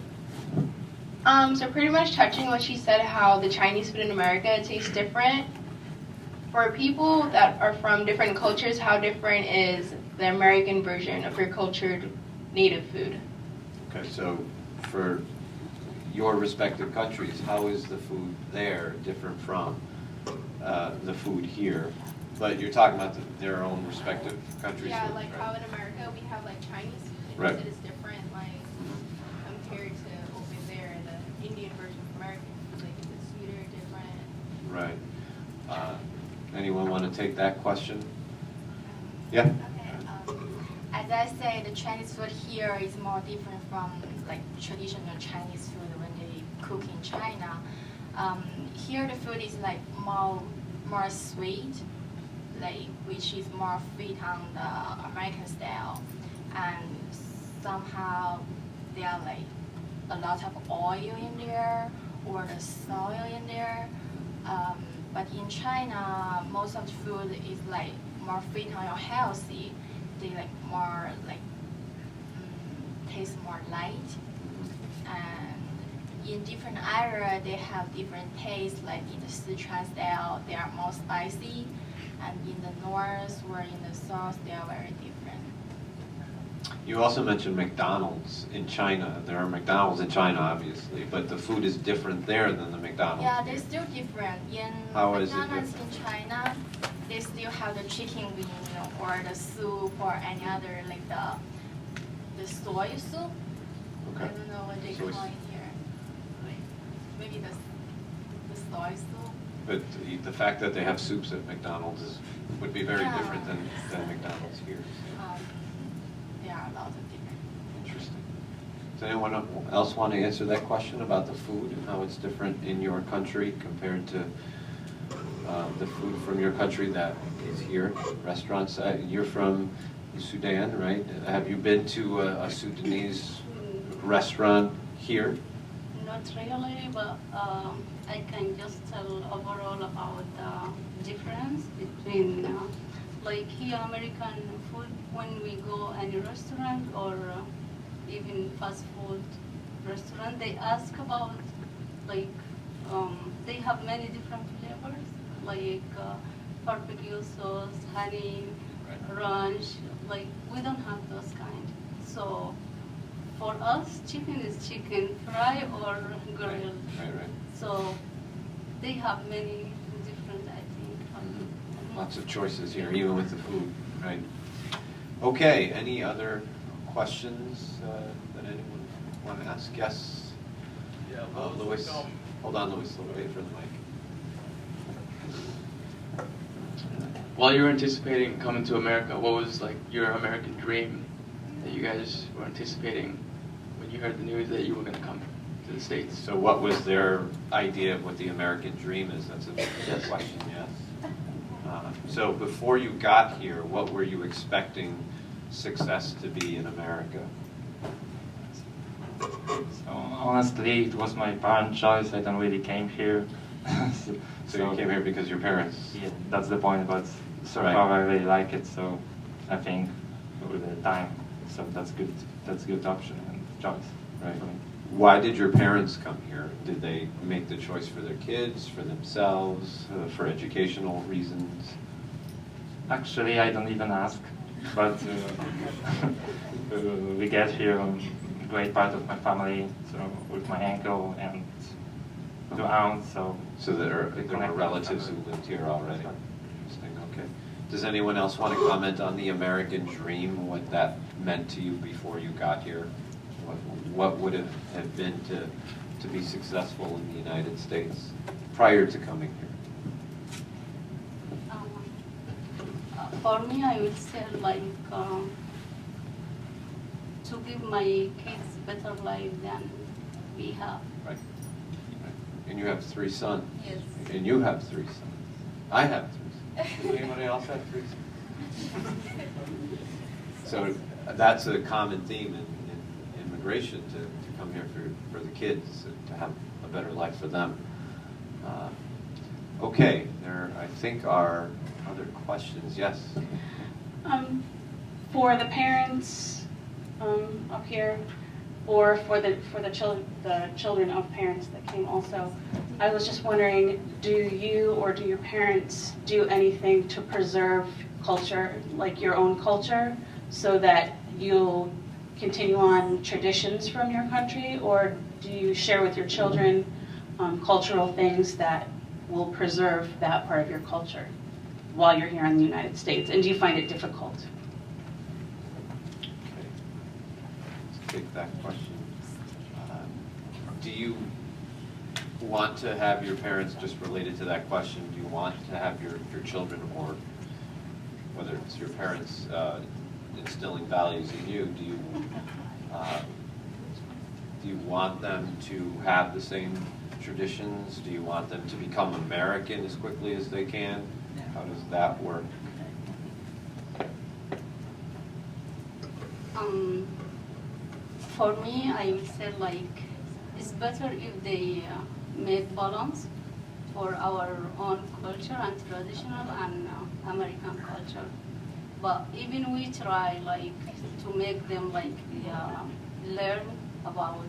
Speaker 1: So pretty much touching what she said, how the Chinese food in America tastes different. For people that are from different cultures, how different is the American version of your cultured native food?
Speaker 2: Okay, so for your respective countries, how is the food there different from the food here? But you're talking about their own respective countries.
Speaker 10: Yeah,
Speaker 2: food,
Speaker 10: like
Speaker 2: right?
Speaker 10: how in America we have like Chinese food, and
Speaker 2: Right.
Speaker 10: you said it's different, like compared to over there, the Indian version of American food, like is it sweeter, different?
Speaker 2: Right. Anyone want to take that question? Yeah?
Speaker 19: As I say, the Chinese food here is more different from like traditional Chinese food when they cook in China. Here the food is like more sweet, like which is more fit on the American style, and somehow there are like a lot of oil in there or the soil in there. But in China, most of the food is like more fit on your healthy. They like more like taste more light, and in different area they have different tastes. Like in the Sichuan style, they are more spicy, and in the north or in the south, they are very different.
Speaker 2: You also mentioned McDonald's in China. There are McDonald's in China, obviously, but the food is different there than the McDonald's.
Speaker 19: Yeah, they're still different. In
Speaker 2: How is it
Speaker 19: McDonald's
Speaker 2: different?
Speaker 19: in China, they still have the chicken wing or the soup or any other like the soy soup.
Speaker 2: Okay.
Speaker 19: I don't know what they
Speaker 2: Soy
Speaker 19: call
Speaker 2: soup.
Speaker 19: it here. Maybe the soy soup.
Speaker 2: But the fact that they have soups at McDonald's would be very
Speaker 19: Yeah.
Speaker 2: different than McDonald's here.
Speaker 19: There are a lot of different.
Speaker 2: Interesting. Does anyone else want to answer that question about the food and how it's different in your country compared to the food from your country that is here? Restaurants, you're from Sudan, right? Have you been to a Sudanese restaurant here?
Speaker 18: Not really, but I can just tell overall about the difference between like here American food when we go any restaurant or even fast food restaurant, they ask about like they have many different flavors like barbecue sauce, honey, ranch. Like we don't have those kind. So for us, chicken is chicken, fry or grilled.
Speaker 2: Right.
Speaker 18: So they have many different, I think.
Speaker 2: Lots of choices here, even with the food, right? Okay, any other questions that anyone want to ask? Yes?
Speaker 12: Yeah,
Speaker 2: Louis. Hold on, Louis, we'll wait for the mic.
Speaker 22: While you were anticipating coming to America, what was like your American dream that you guys were anticipating when you heard the news that you were going to come to the States?
Speaker 2: So what was their idea of what the American dream is? That's a good question, yes. So before you got here, what were you expecting success to be in America?
Speaker 20: So honestly, it was my parents' choice. I don't really came here.
Speaker 2: So you came here because your parents?
Speaker 20: Yeah, that's the point. But so
Speaker 2: Right.
Speaker 20: far, I really like it. So I think over the time, so that's good. That's a good option and choice.
Speaker 2: Right.
Speaker 20: For me.
Speaker 2: Why did your parents come here? Did they make the choice for their kids, for themselves, for educational reasons?
Speaker 20: Actually, I don't even ask, but we get here a great part of my family, so with my uncle and two aunts, so
Speaker 2: there were relatives who lived here already. Interesting, okay. Does anyone else want to comment on the American dream, what that meant to you before you got here? What would it have been to be successful in the United States prior to coming here?
Speaker 18: For me, I would say like to give my kids better life than we have.
Speaker 2: Right. And you have 3 sons.
Speaker 18: Yes.
Speaker 2: And you have 3 sons. I have 3 sons. Does anybody else have 3 sons? So that's a common theme in immigration, to come here for the kids, to have a better life for them. Okay, there I think are other questions. Yes.
Speaker 8: For the parents up here, or for the children of parents that came also, I was just wondering, do you or do your parents do anything to preserve culture, like your own culture, so that you'll continue on traditions from your country, or do you share with your children cultural things that will preserve that part of your culture while you're here in the United States? And do you find it difficult?
Speaker 2: Okay. Let's take that question. Do you want to have your parents, just related to that question, do you want to have your children, or whether it's your parents instilling values in you, do you want them to have the same traditions? Do you want them to become American as quickly as they can? How does that work?
Speaker 18: For me, I would say it's better if they make balance for our own culture and traditional and American culture. But even we try to make them learn about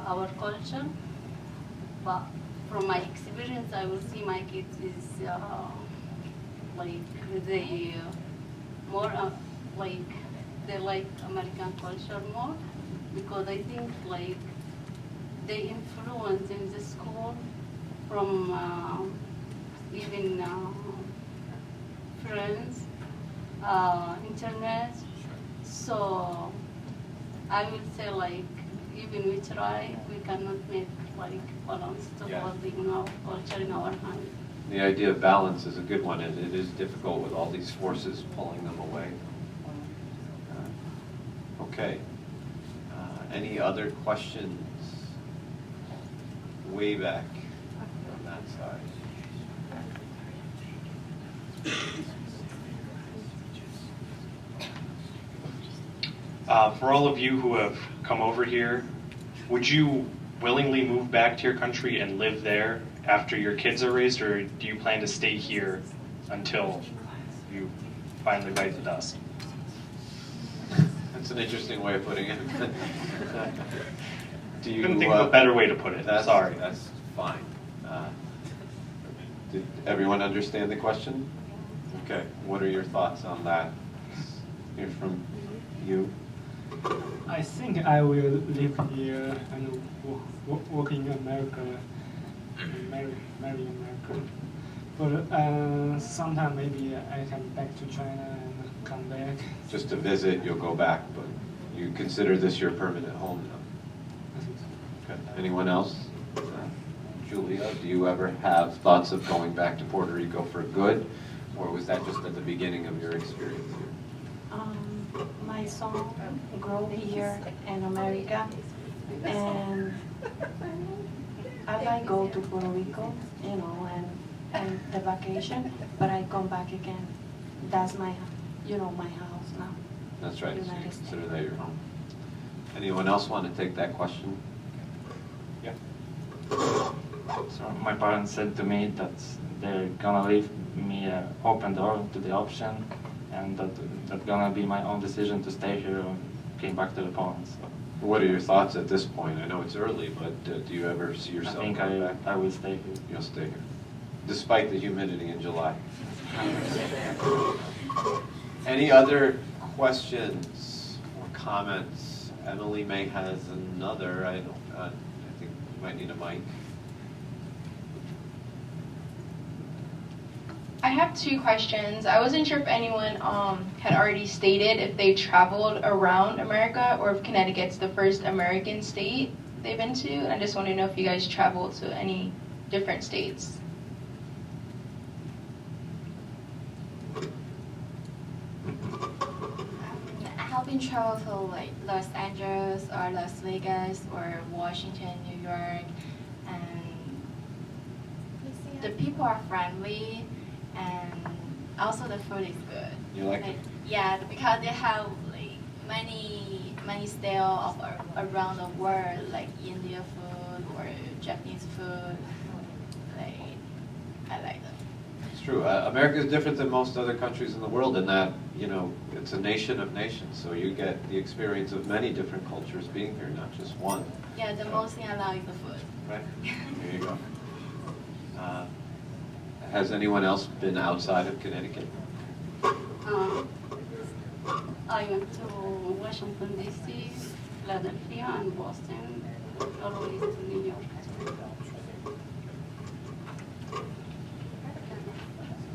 Speaker 18: our culture. But from my experience, I will see my kids is they more they like American culture more, because I think they influence in the school from even friends, internet. So I would say even we try, we cannot make balance to holding our culture in our hand.
Speaker 2: The idea of balance is a good one, and it is difficult with all these forces pulling them away. Okay. Any other questions? Way back on that side.
Speaker 9: For all of you who have come over here, would you willingly move back to your country and live there after your kids are raised, or do you plan to stay here until you finally bite the dust?
Speaker 2: That's an interesting way of putting it. Do you
Speaker 9: couldn't think of a better way to put it. Sorry.
Speaker 2: That's fine. Did everyone understand the question? Okay. What are your thoughts on that? Hear from you.
Speaker 13: I think I will live here and work in America, marry American. But sometime maybe I come back to China and come back.
Speaker 2: Just to visit, you'll go back, but you consider this your permanent home now. Okay. Anyone else? Julia, do you ever have thoughts of going back to Puerto Rico for good, or was that just at the beginning of your experience here?
Speaker 17: My son grew here in America, and I might go to Puerto Rico, and the vacation, but I come back again. That's my house now.
Speaker 2: That's right. So you consider that your home. Anyone else want to take that question?
Speaker 20: Yeah. So my parents said to me that they're gonna leave me an open door to the option, and that's gonna be my own decision to stay here or came back to the Poland. So.
Speaker 2: What are your thoughts at this point? I know it's early, but do you ever see yourself
Speaker 20: I think
Speaker 2: going back?
Speaker 20: I will stay here.
Speaker 2: You'll stay here, despite the humidity in July. Any other questions or comments? Emily May has another. I think you might need a mic.
Speaker 1: I have two questions. I wasn't sure if anyone had already stated if they traveled around America or if Connecticut's the first American state they've been to. And I just want to know if you guys traveled to any different states.
Speaker 21: I have been traveled to Los Angeles or Las Vegas or Washington, New York, and the people are friendly. And also the food is good.
Speaker 2: You like it?
Speaker 21: Yeah, because they have many styles of around the world, like Indian food or Japanese food.
Speaker 19: I like that.
Speaker 2: It's true. America is different than most other countries in the world in that, it's a nation of nations. So you get the experience of many different cultures being here, not just one.
Speaker 19: Yeah, the most thing I like is the food.
Speaker 2: Right. There you go. Has anyone else been outside of Connecticut?
Speaker 18: I went to Washington, D.C., Philadelphia, and Boston, always to New York.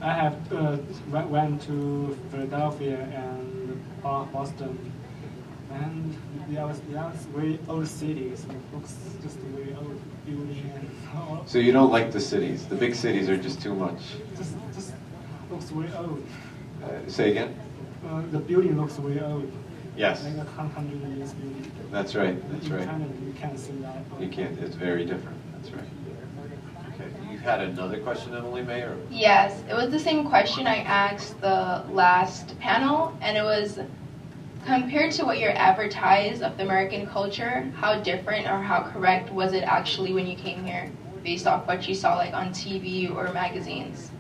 Speaker 13: I have went to Philadelphia and Boston, and there was very old cities. It looks just very old building and all.
Speaker 2: So you don't like the cities? The big cities are just too much.
Speaker 13: Just looks very old.
Speaker 2: Say again?
Speaker 13: The building looks very old.
Speaker 2: Yes.
Speaker 13: Like a 100 years building.
Speaker 2: That's right. That's
Speaker 13: In
Speaker 2: right.
Speaker 13: Canada, you can't see that.
Speaker 2: You can't. It's very different. That's right. Okay. You had another question, Emily May, or?
Speaker 1: Yes, it was the same question I asked the last panel, and it was compared to what you're advertised of the American culture, how different or how correct was it actually when you came here, based off what you saw like on TV or magazines?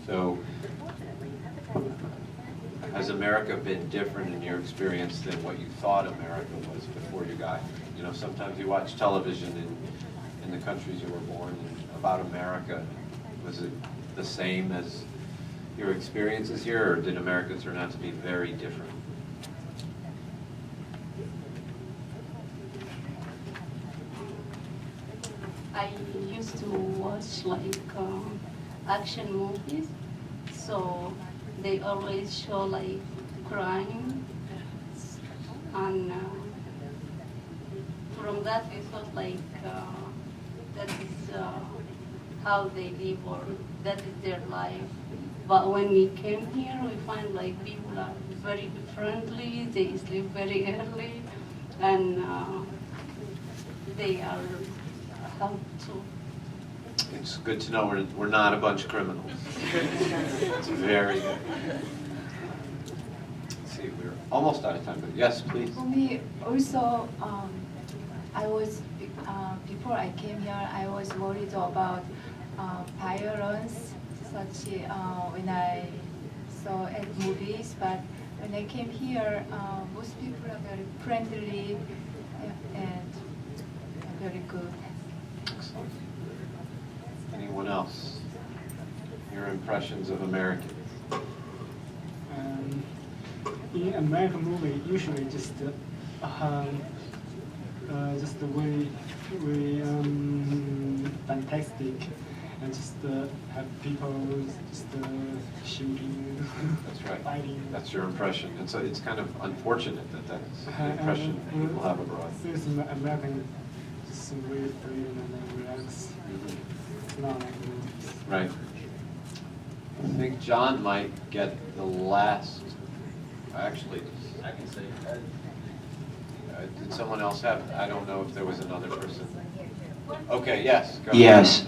Speaker 2: So, has America been different in your experience than what you thought America was before you got here? Sometimes you watch television in the countries you were born in about America. Was it the same as your experiences here, or did America turn out to be very different?
Speaker 18: I used to watch like action movies, so they always show like crime, and from that we thought like that is how they live or that is their life. But when we came here, we find like people are very friendly, they sleep very early, and they are help too.
Speaker 2: It's good to know we're not a bunch of criminals. It's very good. Let's see, we're almost out of time, but yes, please.
Speaker 19: For me, also, I was before I came here, I was worried about violence, such when I saw at movies. But when I came here, most people are very friendly and very good.
Speaker 2: Excellent. Anyone else? Your impressions of Americans?
Speaker 13: In American movie, usually just very fantastic, and just have people just shooting.
Speaker 2: That's right.
Speaker 13: Fighting.
Speaker 2: That's your impression. It's kind of unfortunate that that's the impression people have abroad.
Speaker 13: This American just very free and relaxed. It's not like movies.
Speaker 2: Right. I think John might get the last. Actually,
Speaker 12: I can say.
Speaker 2: Did someone else have? I don't know if there was another person. Okay. Yes. Go
Speaker 11: Yes.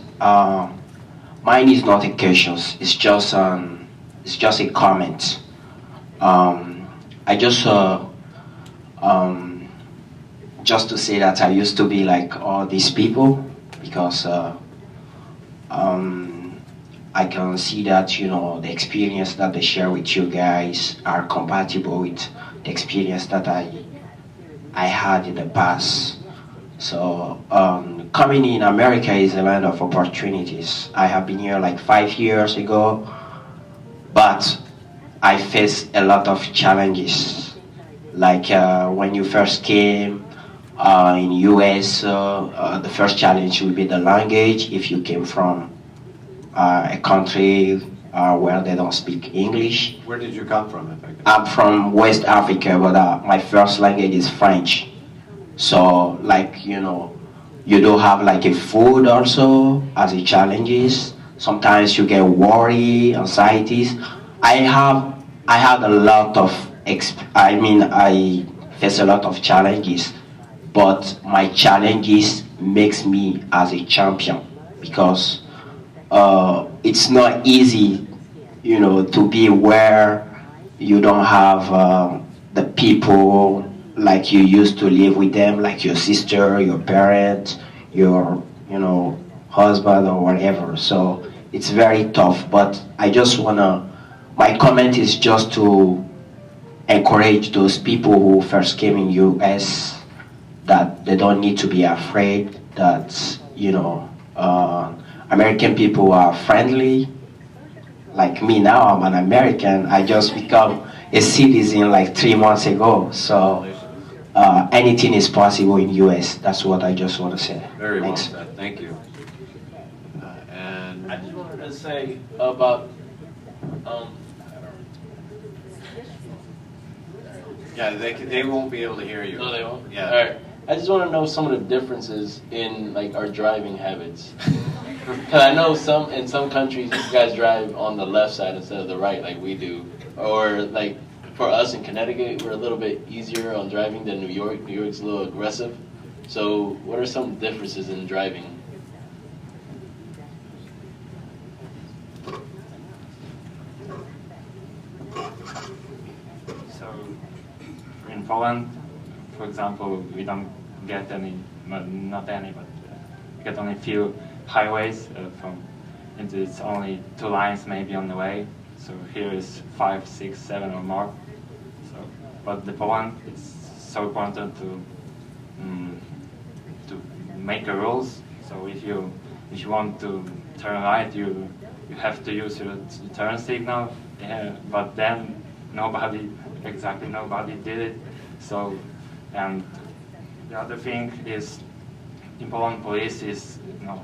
Speaker 11: Mine is not a question. It's just a comment. I just to say that I used to be like all these people because I can see that the experience that they share with you guys are compatible with the experience that I had in the past. So coming in America is a land of opportunities. I have been here like 5 years ago, but I faced a lot of challenges. Like when you first came in US, the first challenge will be the language if you came from a country where they don't speak English.
Speaker 2: Where did you come from?
Speaker 11: I'm from West Africa, but my first language is French. So, like, you do have like a food also as a challenges. Sometimes you get worry, anxieties. I had a lot of, I face a lot of challenges, but my challenges makes me as a champion because it's not easy, to be where you don't have the people like you used to live with them, like your sister, your parents, your, husband or whatever. So it's very tough, but I just wanna, my comment is just to encourage those people who first came in US that they don't need to be afraid, that, you know, American people are friendly. Like me now, I'm an American. I just become a citizen like 3 months ago. So anything is possible in US. That's what I just want to say.
Speaker 2: Very well
Speaker 11: Thanks.
Speaker 2: said. Thank you. And
Speaker 12: I just wanted to say about
Speaker 2: yeah, they won't be able to hear you.
Speaker 12: No, they won't.
Speaker 2: Yeah.
Speaker 12: All right. I just want to know some of the differences in like our driving habits. Because I know in some countries you guys drive on the left side instead of the right, like we do. Or like for us in Connecticut, we're a little bit easier on driving than New York. New York's a little aggressive. So what are some differences in driving?
Speaker 20: So in Poland, for example, we don't get any, not any, but we get only few highways it's only 2 lines maybe on the way. So here is 5, 6, 7 or more. So, but the Poland, it's so important to make the rules. So if you want to turn right, you have to use your turn signal. But then nobody did it. So, and the other thing is, in Poland, police is, you know,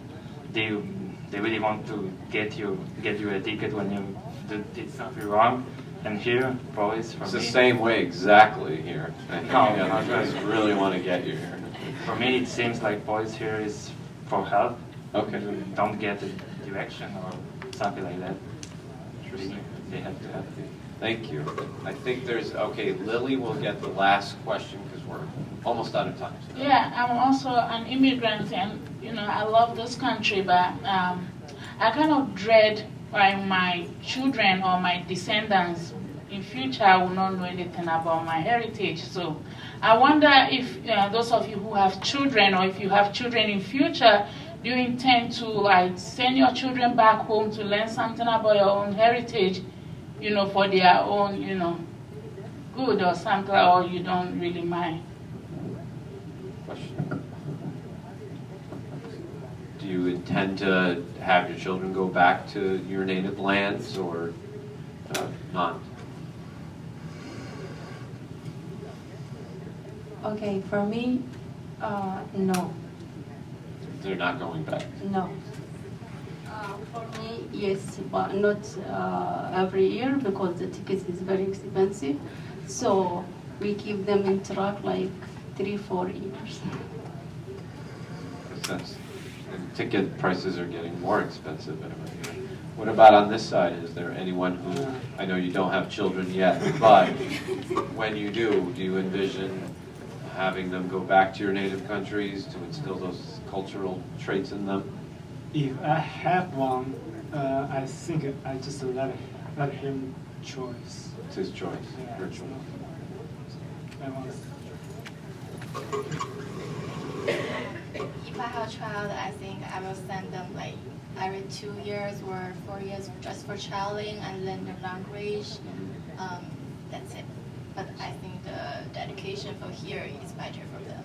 Speaker 20: they really want to get you a ticket when you did something wrong. And here, police for
Speaker 2: It's
Speaker 20: me,
Speaker 2: the same way exactly here.
Speaker 20: No,
Speaker 2: Yeah,
Speaker 20: not
Speaker 2: you guys
Speaker 20: really.
Speaker 2: really want to get you here.
Speaker 20: For me, it seems like police here is for help.
Speaker 2: Okay.
Speaker 20: You don't get a direction or something like that. They have to help you.
Speaker 2: Thank you. I think okay, Lily will get the last question because we're almost out of time.
Speaker 14: Yeah, I'm also an immigrant, and you know I love this country, but I kind of dread my children or my descendants in future will not know anything about my heritage. So I wonder if those of you who have children, or if you have children in future, do you intend to like send your children back home to learn something about your own heritage, you know, for their own, you know, good or something, or you don't really mind?
Speaker 2: Question. Do you intend to have your children go back to your native lands or not?
Speaker 17: Okay, for me, no.
Speaker 2: They're not going back.
Speaker 17: No. For me, yes, but not every year because the ticket is very expensive. So we keep them in truck like 3-4 years.
Speaker 2: And ticket prices are getting more expensive. What about on this side? Is there anyone who, I know you don't have children yet, but when you do you envision having them go back to your native countries to instill those cultural traits in them?
Speaker 13: If I have one, I think I just let him choice.
Speaker 2: It's his choice,
Speaker 13: Yeah,
Speaker 2: your
Speaker 13: it's
Speaker 2: choice.
Speaker 13: I want
Speaker 21: If I have a child, I think I will send them like every 2 years or 4 years just for traveling and learn the language. That's it. But I think the education for here is better for them.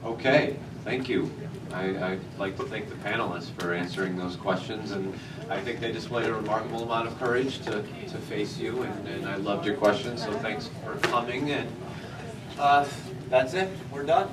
Speaker 2: Okay, thank you. I'd like to thank the panelists for answering those questions, and I think they displayed a remarkable amount of courage to face you, and I loved your questions, so thanks for coming, and that's it. We're done.